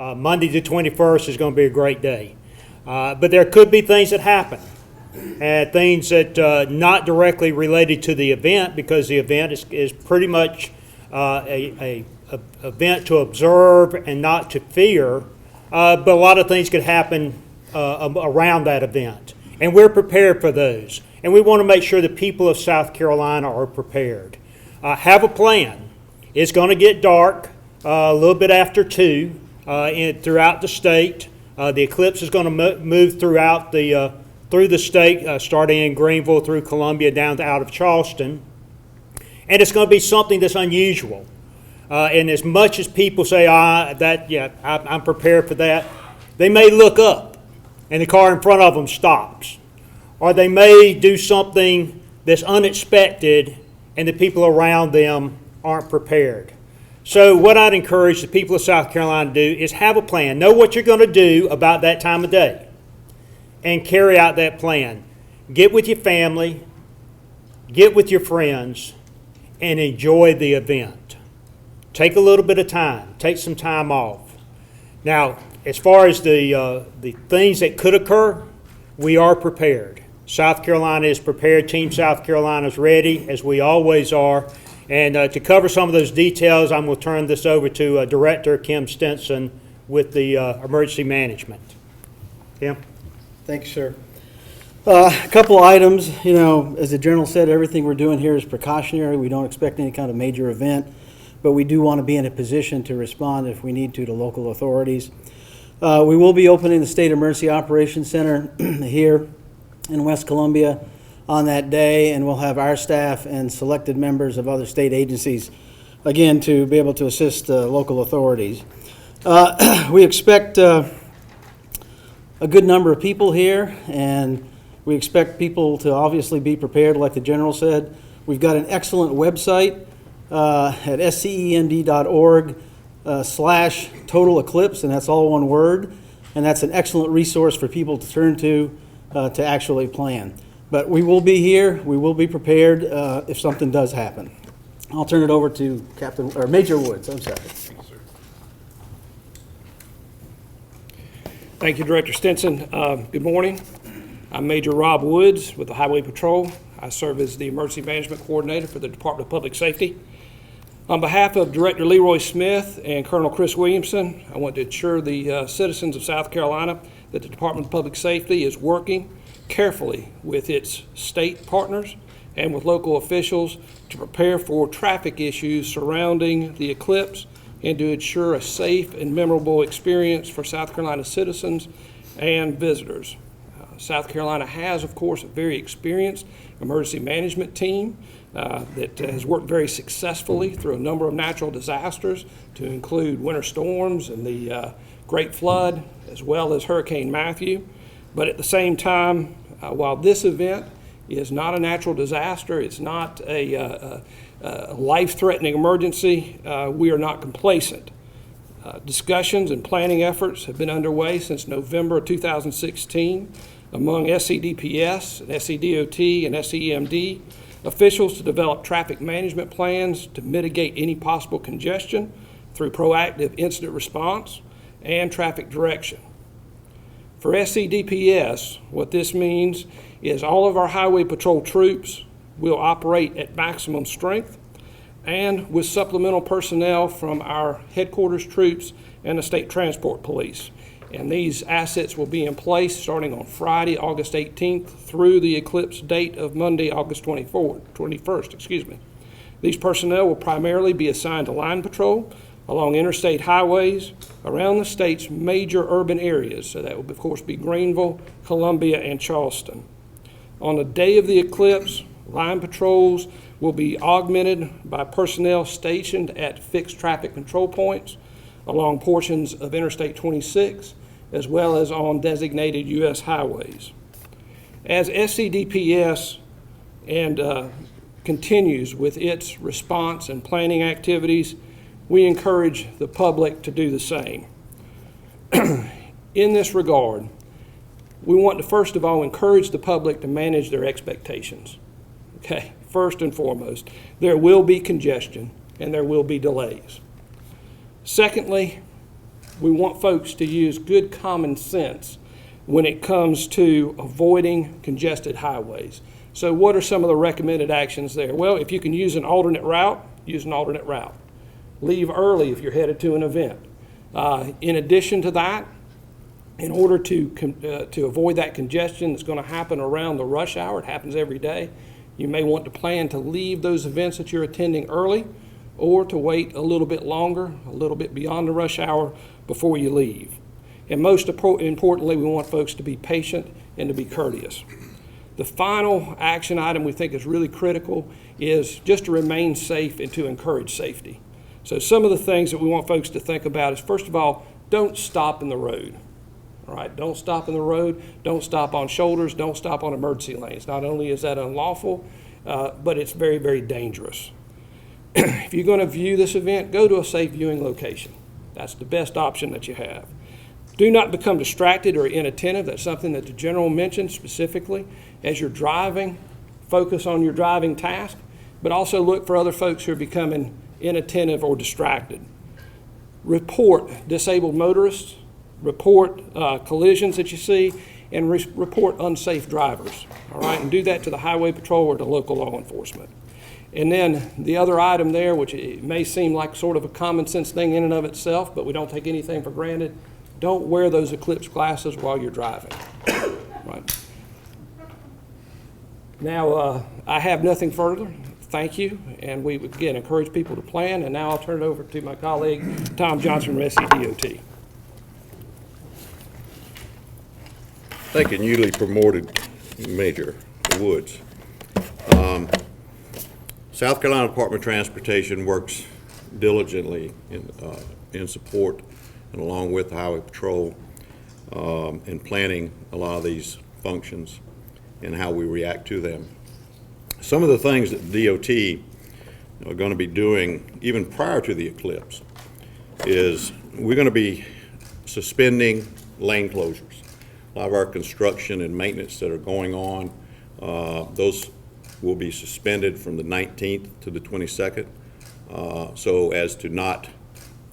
Monday the 21st is going to be a great day. But there could be things that happen, and things that not directly related to the event, because the event is pretty much a event to observe and not to fear. But a lot of things could happen around that event, and we're prepared for those. And we want to make sure the people of South Carolina are prepared. Have a plan. It's going to get dark a little bit after 2 throughout the state. The eclipse is going to move throughout through the state, starting in Greenville through Columbia down to out of Charleston. And it's going to be something that's unusual. And as much as people say, I'm prepared for that, they may look up and the car in front of them stops. Or they may do something that's unexpected and the people around them aren't prepared. So what I'd encourage the people of South Carolina to do is have a plan. Know what you're going to do about that time of day and carry out that plan. Get with your family, get with your friends, and enjoy the event. Take a little bit of time. Take some time off. Now, as far as the things that could occur, we are prepared. South Carolina is prepared. Team South Carolina is ready, as we always are. And to cover some of those details, I'm going to turn this over to Director Kim Stenson with the Emergency Management. Kim? Thanks, sir. A couple items. As the General said, everything we're doing here is precautionary. We don't expect any kind of major event, but we do want to be in a position to respond if we need to local authorities. We will be opening the State Emergency Operations Center here in West Columbia on that day, and we'll have our staff and selected members of other state agencies, again, to be able to assist local authorities. We expect a good number of people here, and we expect people to obviously be prepared, like the General said. We've got an excellent website at scemd.org/total eclipse, and that's all one word, and that's an excellent resource for people to turn to actually plan. But we will be here. We will be prepared if something does happen. I'll turn it over to Major Woods. I'm sorry. Thank you, Director Stenson. Good morning. I'm Major Rob Woods with the Highway Patrol. I serve as the Emergency Management Coordinator for the Department of Public Safety. On behalf of Director Leroy Smith and Colonel Chris Williamson, I want to assure the citizens of South Carolina that the Department of Public Safety is working carefully with its state partners and with local officials to prepare for traffic issues surrounding the eclipse and to ensure a safe and memorable experience for South Carolina citizens and visitors. South Carolina has, of course, a very experienced emergency management team that has worked very successfully through a number of natural disasters, to include winter storms and the Great Flood, as well as Hurricane Matthew. But at the same time, while this event is not a natural disaster, it's not a life-threatening emergency, we are not complacent. Discussions and planning efforts have been underway since November of 2016 among SCDPS, and SCDOT, and SCEMD officials to develop traffic management plans to mitigate any possible congestion through proactive incident response and traffic direction. For SCDPS, what this means is all of our Highway Patrol troops will operate at maximum strength and with supplemental personnel from our headquarters troops and the State Transport Police. And these assets will be in place starting on Friday, August 18th through the eclipse date of Monday, August 21st. These personnel will primarily be assigned to line patrol along interstate highways around the state's major urban areas. So that will, of course, be Greenville, Columbia, and Charleston. On the day of the eclipse, line patrols will be augmented by personnel stationed at fixed traffic control points along portions of Interstate 26, as well as on designated U.S. highways. As SCDPS continues with its response and planning activities, we encourage the public to do the same. In this regard, we want to first of all encourage the public to manage their expectations. Okay, first and foremost, there will be congestion and there will be delays. Secondly, we want folks to use good common sense when it comes to avoiding congested highways. So what are some of the recommended actions there? Well, if you can use an alternate route, use an alternate route. Leave early if you're headed to an event. In addition to that, in order to avoid that congestion that's going to happen around the rush hour, it happens every day, you may want to plan to leave those events that you're attending early or to wait a little bit longer, a little bit beyond the rush hour before you leave. And most importantly, we want folks to be patient and to be courteous. The final action item we think is really critical is just to remain safe and to encourage safety. So some of the things that we want folks to think about is, first of all, don't stop in the road. All right, don't stop in the road, don't stop on shoulders, don't stop on emergency lanes. Not only is that unlawful, but it's very, very dangerous. If you're going to view this event, go to a safe viewing location. That's the best option that you have. Do not become distracted or inattentive. That's something that the general mentioned specifically. As you're driving, focus on your driving task, but also look for other folks who are becoming inattentive or distracted. Report disabled motorists, report collisions that you see, and report unsafe drivers, all right? And do that to the Highway Patrol or to local law enforcement. And then the other item there, which it may seem like sort of a common sense thing in and of itself, but we don't take anything for granted, don't wear those Eclipse glasses while you're driving, right? Now, I have nothing further. Thank you, and we again encourage people to plan, and now I'll turn it over to my colleague, Tom Johnson from SCDOT. Thank you, newly promoted Major Woods. South Carolina Department of Transportation works diligently in support and along with the Highway Patrol in planning a lot of these functions and how we react to them. Some of the things that DOT are going to be doing even prior to the eclipse is we're going to be suspending lane closures. A lot of our construction and maintenance that are going on, those will be suspended from the 19th to the 22nd, so as to not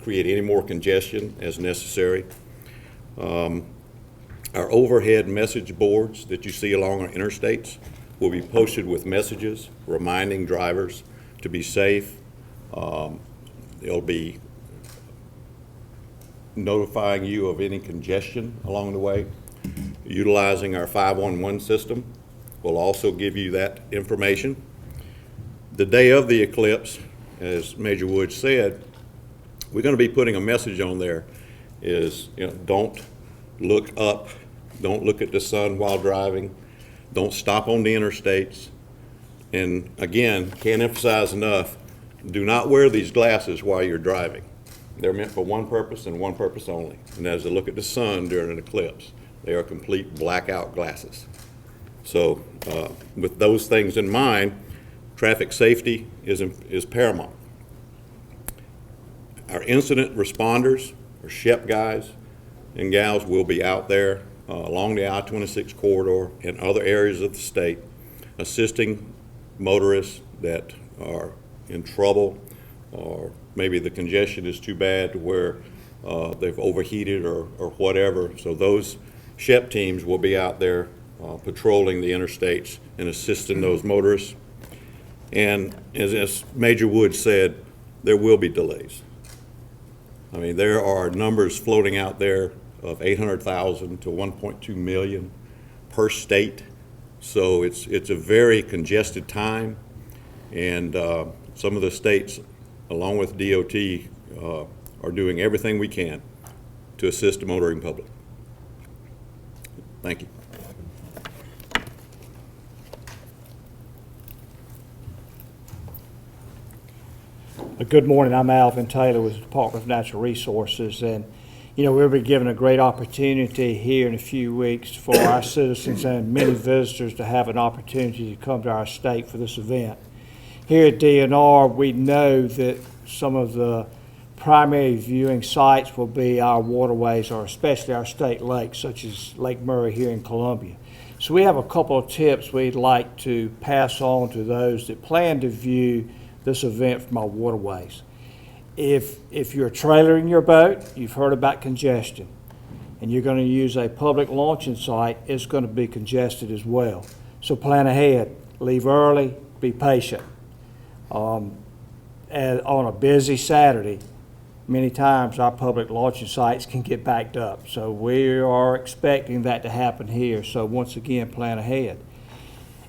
create any more congestion as necessary. Our overhead message boards that you see along our interstates will be posted with messages reminding drivers to be safe. They'll be notifying you of any congestion along the way. Utilizing our 511 system will also give you that information. The day of the eclipse, as Major Woods said, we're going to be putting a message on there is, don't look up, don't look at the sun while driving, don't stop on the interstates, and again, can't emphasize enough, do not wear these glasses while you're driving. They're meant for one purpose and one purpose only, and that is to look at the sun during an eclipse. They are complete blackout glasses. So with those things in mind, traffic safety is paramount. Our incident responders, or SHEP guys and gals, will be out there along the I-26 corridor and other areas of the state assisting motorists that are in trouble, or maybe the congestion is too bad to where they've overheated or whatever. So those SHEP teams will be out there patrolling the interstates and assisting those motorists. And as Major Woods said, there will be delays. I mean, there are numbers floating out there of 800,000 to 1.2 million per state. So it's a very congested time, and some of the states, along with DOT, are doing everything we can to assist the motoring public. Thank you. Good morning. I'm Alvin Taylor with the Department of Natural Resources, and we'll be given a great opportunity here in a few weeks for our citizens and many visitors to have an opportunity to come to our state for this event. Here at DNR, we know that some of the primary viewing sites will be our waterways, or especially our state lakes, such as Lake Murray here in Columbia. So we have a couple of tips we'd like to pass on to those that plan to view this event from our waterways. If you're trailering your boat, you've heard about congestion, and you're going to use a public launching site, it's going to be congested as well. So plan ahead, leave early, be patient. And on a busy Saturday, many times our public launching sites can get backed up. So we are expecting that to happen here. So once again, plan ahead.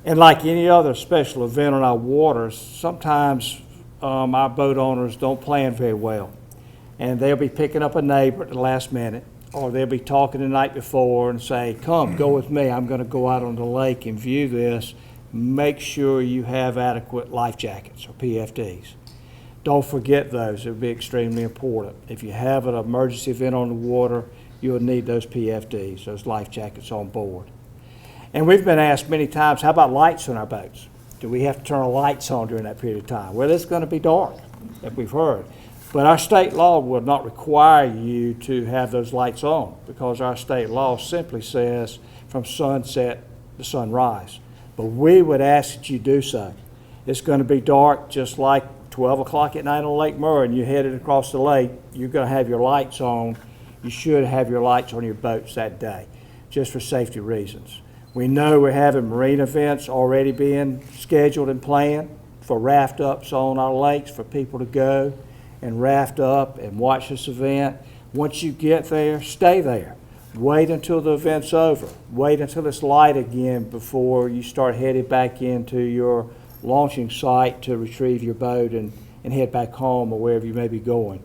And like any other special event on our waters, sometimes our boat owners don't plan very well. And they'll be picking up a neighbor at the last minute, or they'll be talking the night before and say, come, go with me. I'm going to go out on the lake and view this. Make sure you have adequate life jackets or PFDs. Don't forget those. It would be extremely important. If you have an emergency event on the water, you'll need those PFDs, those life jackets on board. And we've been asked many times, how about lights on our boats? Do we have to turn our lights on during that period of time? Well, it's going to be dark, as we've heard. But our state law will not require you to have those lights on, because our state law simply says from sunset to sunrise. But we would ask that you do so. It's going to be dark, just like 12 o'clock at night on Lake Murray, and you're headed across the lake. You're going to have your lights on. You should have your lights on your boats that day, just for safety reasons. We know we're having marine events already being scheduled and planned for raft ups on our lakes for people to go and raft up and watch this event. Once you get there, stay there. Wait until the event's over. Wait until it's light again before you start headed back into your launching site to retrieve your boat and head back home or wherever you may be going.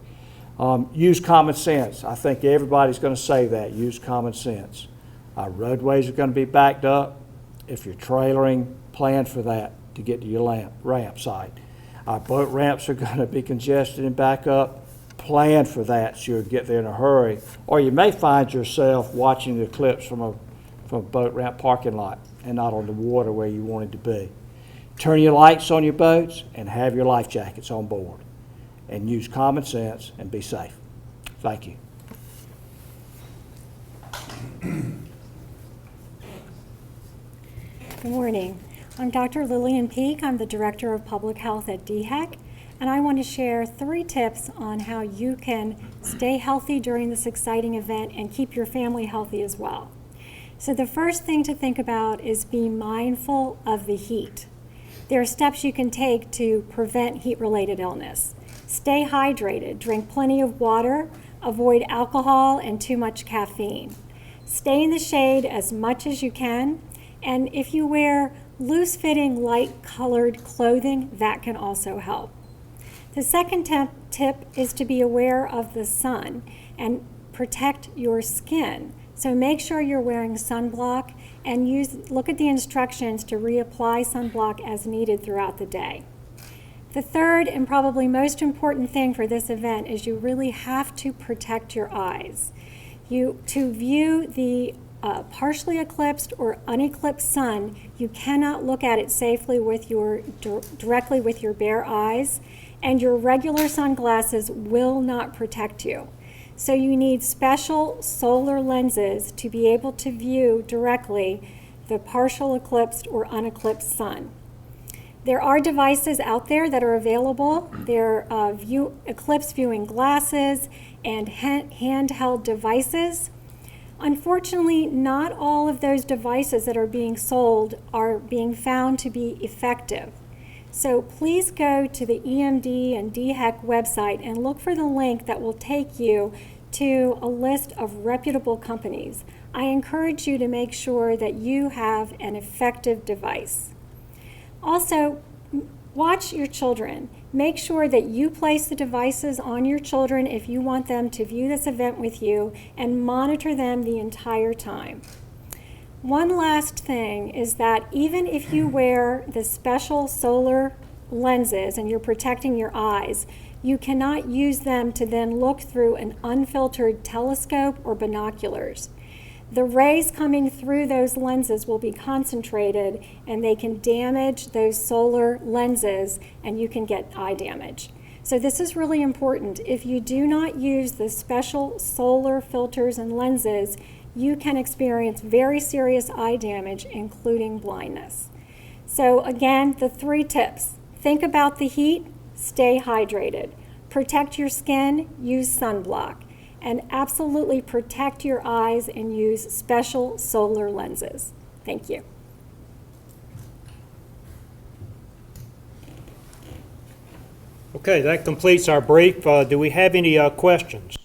Use common sense. I think everybody's going to say that. Use common sense. Our roadways are going to be backed up. If you're trailering, plan for that to get to your ramp site. Our boat ramps are going to be congested and back up. Plan for that so you'll get there in a hurry. Or you may find yourself watching the Eclipse from a boat ramp parking lot and not on the water where you wanted to be. Turn your lights on your boats and have your life jackets on board. And use common sense and be safe. Thank you. Good morning. I'm Dr. Lillian Peake. I'm the Director of Public Health at DHEC, and I want to share 3 tips on how you can stay healthy during this exciting event and keep your family healthy as well. So the first thing to think about is be mindful of the heat. There are steps you can take to prevent heat-related illness. Stay hydrated, drink plenty of water, avoid alcohol and too much caffeine. Stay in the shade as much as you can, and if you wear loose-fitting, light-colored clothing, that can also help. The second tip is to be aware of the sun and protect your skin. So make sure you're wearing sunblock and look at the instructions to reapply sunblock as needed throughout the day. The third and probably most important thing for this event is you really have to protect your eyes. To view the partially eclipsed or uneclipsed sun, you cannot look at it safely directly with your bare eyes, and your regular sunglasses will not protect you. So you need special solar lenses to be able to view directly the partial eclipsed or uneclipsed sun. There are devices out there that are available. There are eclipse viewing glasses and handheld devices. Unfortunately, not all of those devices that are being sold are being found to be effective. So please go to the EMD and DHEC website and look for the link that will take you to a list of reputable companies. I encourage you to make sure that you have an effective device. Also, watch your children. Make sure that you place the devices on your children if you want them to view this event with you, and monitor them the entire time. One last thing is that even if you wear the special solar lenses and you're protecting your eyes, you cannot use them to then look through an unfiltered telescope or binoculars. The rays coming through those lenses will be concentrated, and they can damage those solar lenses, and you can get eye damage. So this is really important. If you do not use the special solar filters and lenses, you can experience very serious eye damage, including blindness. So again, the 3 tips. Think about the heat, stay hydrated. Protect your skin, use sunblock. And absolutely protect your eyes and use special solar lenses. Thank you. Okay, that completes our brief. Do we have any questions?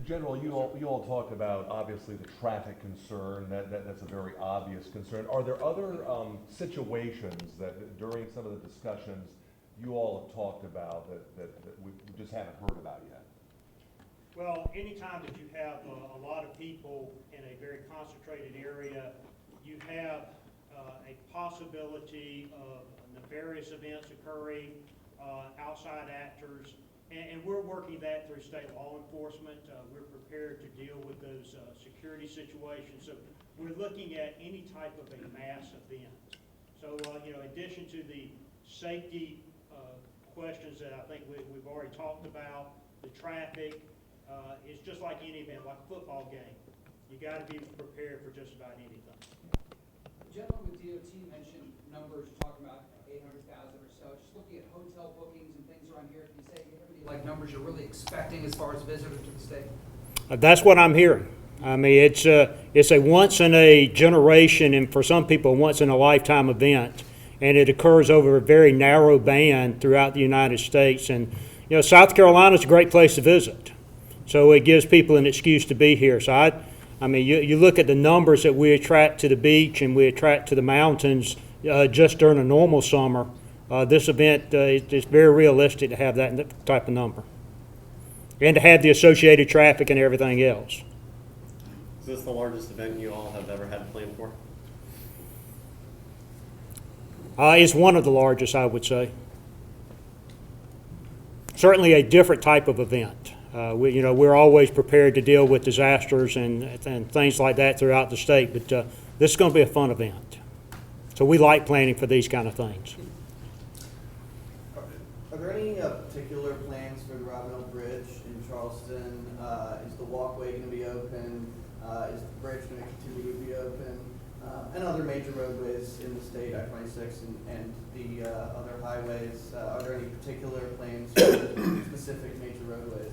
General, you all talked about, obviously, the traffic concern. That's a very obvious concern. Are there other situations that during some of the discussions you all have talked about that we just haven't heard about yet? Well, anytime that you have a lot of people in a very concentrated area, you have a possibility of nefarious events occurring, outside actors, and we're working that through state law enforcement. We're prepared to deal with those security situations. So we're looking at any type of a mass event. So, in addition to the safety questions that I think we've already talked about, the traffic, it's just like any event, like a football game. You got to be prepared for just about anything. The gentleman with DOT mentioned numbers, talking about 800,000 or so. Just looking at hotel bookings and things around here, can you say, any like numbers you're really expecting as far as visitors to the state? That's what I'm hearing. I mean, it's a once in a generation, and for some people, once in a lifetime event, and it occurs over a very narrow band throughout the United States. And South Carolina is a great place to visit, so it gives people an excuse to be here. So I mean, you look at the numbers that we attract to the beach and we attract to the mountains just during a normal summer. This event is very realistic to have that type of number, and to have the associated traffic and everything else. Is this the largest event you all have ever had planned for? It's one of the largest, I would say. Certainly a different type of event. We're always prepared to deal with disasters and things like that throughout the state, but this is going to be a fun event. So we like planning for these kind of things. Are there any particular plans for the Robin Bridge in Charleston? Is the walkway going to be open? Is the bridge going to continue to be open? And other major roadways in the state, I-26 and the other highways, are there any particular plans for specific major roadways?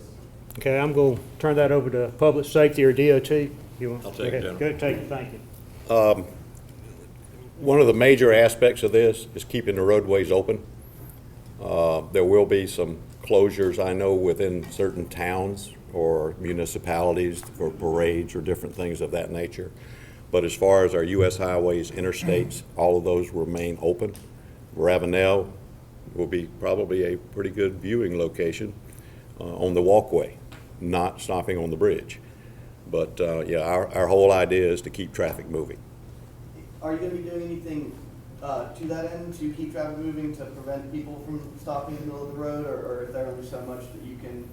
Okay, I'm going to turn that over to Public Safety or DOT. You want? I'll take it, General. Go take it, thank you. One of the major aspects of this is keeping the roadways open. There will be some closures, I know, within certain towns or municipalities for parades or different things of that nature. But as far as our U.S. highways, interstates, all of those remain open. Ravenel will be probably a pretty good viewing location on the walkway, not stopping on the bridge. But yeah, our whole idea is to keep traffic moving. Are you going to be doing anything to that end to keep traffic moving, to prevent people from stopping in the middle of the road, or is there only so much that you can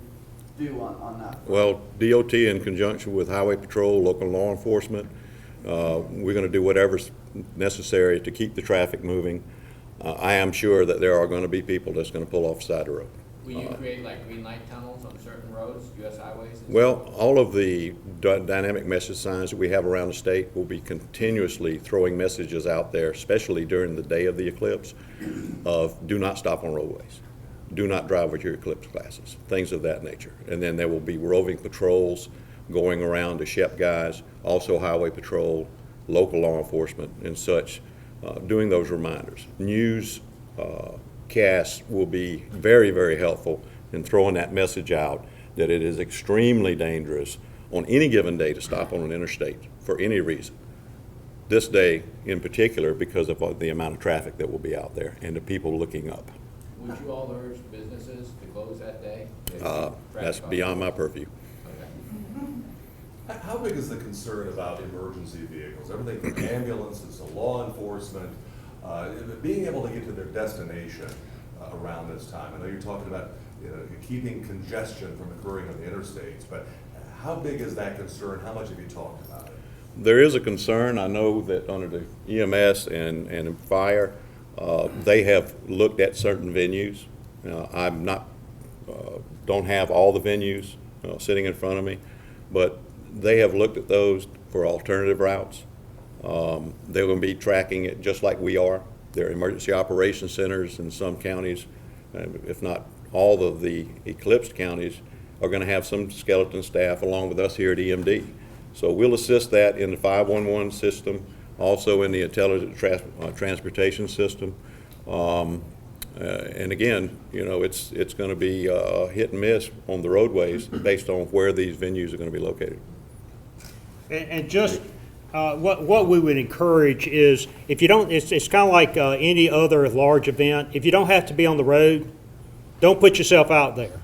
do on that front? Well, DOT in conjunction with Highway Patrol, local law enforcement, we're going to do whatever's necessary to keep the traffic moving. I am sure that there are going to be people that's going to pull off the side of the road. Will you create like green light tunnels on certain roads, U.S. highways? Well, all of the dynamic message signs that we have around the state will be continuously throwing messages out there, especially during the day of the eclipse, of do not stop on roadways, do not drive with your eclipse glasses, things of that nature. And then there will be roving patrols going around to SHEP guys, also Highway Patrol, local law enforcement and such, doing those reminders. News casts will be very, very helpful in throwing that message out that it is extremely dangerous on any given day to stop on an interstate for any reason. This day in particular because of the amount of traffic that will be out there and the people looking up. Would you all urge businesses to close that day? That's beyond my purview. Okay. How big is the concern about emergency vehicles? Everything from ambulances to law enforcement, being able to get to their destination around this time. I know you're talking about keeping congestion from occurring on the interstates, but how big is that concern? How much have you talked about it? There is a concern. I know that under the EMS and fire, they have looked at certain venues. I'm not, don't have all the venues sitting in front of me, but they have looked at those for alternative routes. They're going to be tracking it just like we are. There are emergency operations centers in some counties, if not all of the Eclipse counties are going to have some skeleton staff along with us here at EMD. So we'll assist that in the 511 system, also in the intelligent transportation system. And again, you know, it's going to be hit and miss on the roadways based on where these venues are going to be located. And just what we would encourage is, if you don't, it's kind of like any other large event. If you don't have to be on the road, don't put yourself out there.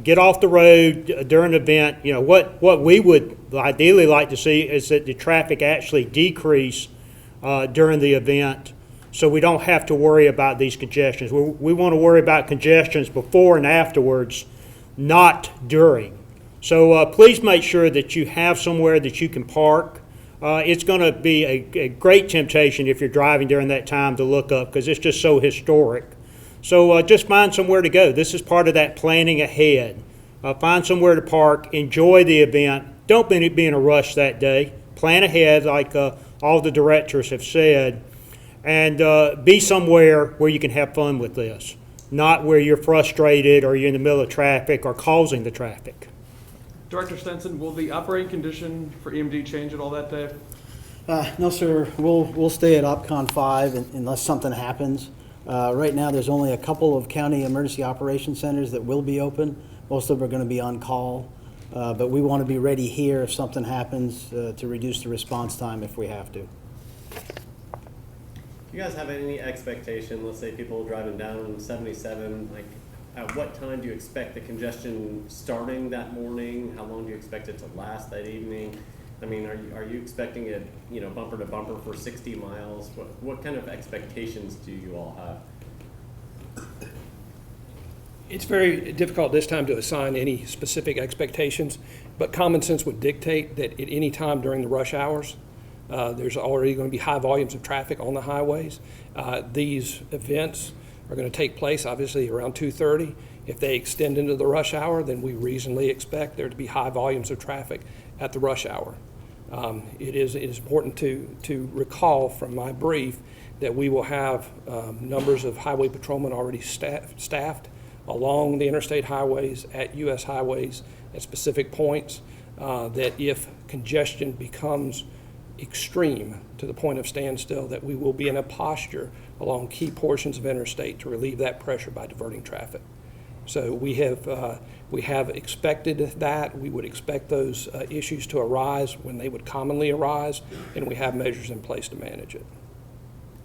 Get off the road during an event. You know, what we would ideally like to see is that the traffic actually decrease during the event, so we don't have to worry about these congestions. We want to worry about congestions before and afterwards, not during. So please make sure that you have somewhere that you can park. It's going to be a great temptation if you're driving during that time to look up, because it's just so historic. So just find somewhere to go. This is part of that planning ahead. Find somewhere to park, enjoy the event. Don't be in a rush that day. Plan ahead, like all the directors have said, and be somewhere where you can have fun with this, not where you're frustrated or you're in the middle of traffic or causing the traffic. Director Stenson, will the operating condition for EMD change at all that day? No, sir. We'll stay at OpCon 5 unless something happens. Right now, there's only a couple of county emergency operations centers that will be open. Most of them are going to be on call, but we want to be ready here if something happens to reduce the response time if we have to. Do you guys have any expectation, let's say people driving down 77, like at what time do you expect the congestion starting that morning? How long do you expect it to last that evening? I mean, are you expecting it, you know, bumper to bumper for 60 miles? What kind of expectations do you all have? It's very difficult this time to assign any specific expectations, but common sense would dictate that at any time during the rush hours, there's already going to be high volumes of traffic on the highways. These events are going to take place obviously around 2:30. If they extend into the rush hour, then we reasonably expect there to be high volumes of traffic at the rush hour. It is important to recall from my brief that we will have numbers of highway patrolmen already staffed along the interstate highways, at U.S. highways, at specific points, that if congestion becomes extreme to the point of standstill, that we will be in a posture along key portions of interstate to relieve that pressure by diverting traffic. So we have expected that. We would expect those issues to arise when they would commonly arise, and we have measures in place to manage it.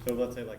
So let's say like